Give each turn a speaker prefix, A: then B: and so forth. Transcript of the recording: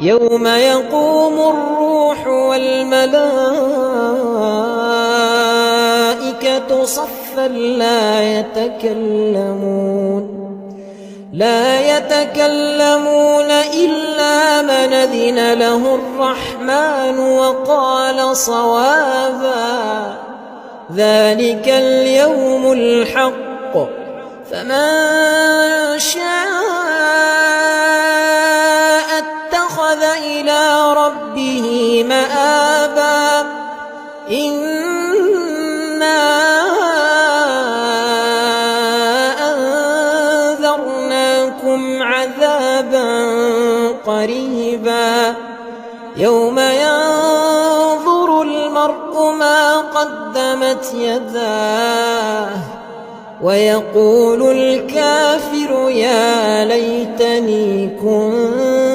A: يوم يقوم الروح والملائكة صفا لا يتكلمون إلا من أذن له الرحمن وقال صوابا. ذلك اليوم الحق، فمن شاء اتخذ إلى ربه مآبا. إنا أنذرناكم عذابا قريبا يوم ينظر المرء ما قدمت يداه ويقول الكافر يا ليتني كنت